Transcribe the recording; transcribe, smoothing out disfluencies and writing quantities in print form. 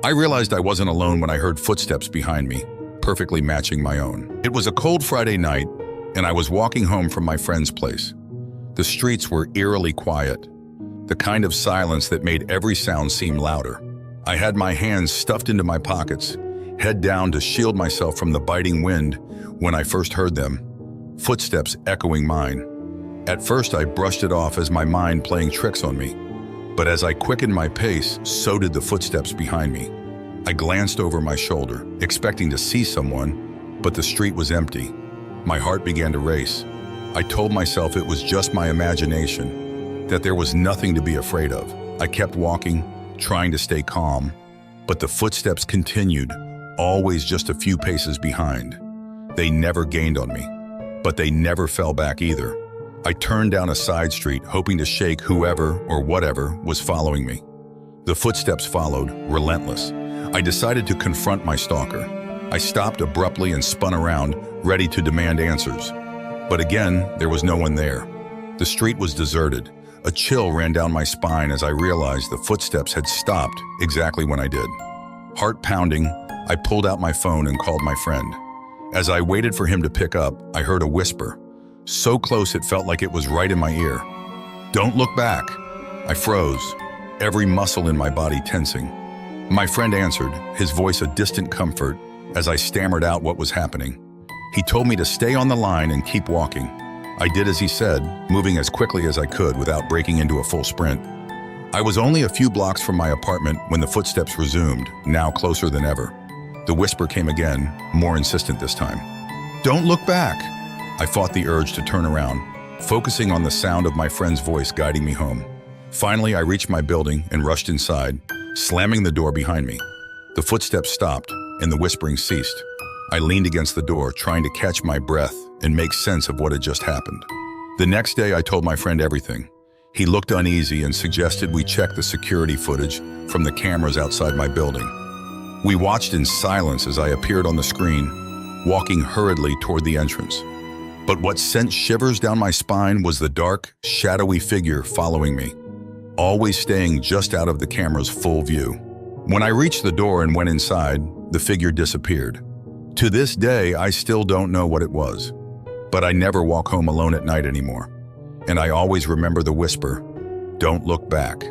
I realized I wasn't alone when I heard footsteps behind me, perfectly matching my own. It was a cold Friday night, and I was walking home from my friend's place. The streets were eerily quiet, the kind of silence that made every sound seem louder. I had my hands stuffed into my pockets, head down to shield myself from the biting wind when I first heard them, footsteps echoing mine. At first, I brushed it off as my mind playing tricks on me. But as I quickened my pace, so did the footsteps behind me. I glanced over my shoulder, expecting to see someone, but the street was empty. My heart began to race. I told myself it was just my imagination, that there was nothing to be afraid of. I kept walking, trying to stay calm, but the footsteps continued, always just a few paces behind. They never gained on me, but they never fell back either. I turned down a side street, hoping to shake whoever or whatever was following me. The footsteps followed, relentless. I decided to confront my stalker. I stopped abruptly and spun around, ready to demand answers. But again, there was no one there. The street was deserted. A chill ran down my spine as I realized the footsteps had stopped exactly when I did. Heart pounding, I pulled out my phone and called my friend. As I waited for him to pick up, I heard a whisper. So close it felt like it was right in my ear. "Don't look back." I froze, every muscle in my body tensing. My friend answered, his voice a distant comfort, as I stammered out what was happening. He told me to stay on the line and keep walking. I did as he said, moving as quickly as I could without breaking into a full sprint. I was only a few blocks from my apartment when the footsteps resumed, now closer than ever. The whisper came again, more insistent this time. "Don't look back." I fought the urge to turn around, focusing on the sound of my friend's voice guiding me home. Finally, I reached my building and rushed inside, slamming the door behind me. The footsteps stopped, and the whispering ceased. I leaned against the door, trying to catch my breath and make sense of what had just happened. The next day, I told my friend everything. He looked uneasy and suggested we check the security footage from the cameras outside my building. We watched in silence as I appeared on the screen, walking hurriedly toward the entrance. But what sent shivers down my spine was the dark, shadowy figure following me, always staying just out of the camera's full view. When I reached the door and went inside, the figure disappeared. To this day, I still don't know what it was. But I never walk home alone at night anymore. And I always remember the whisper, "Don't look back."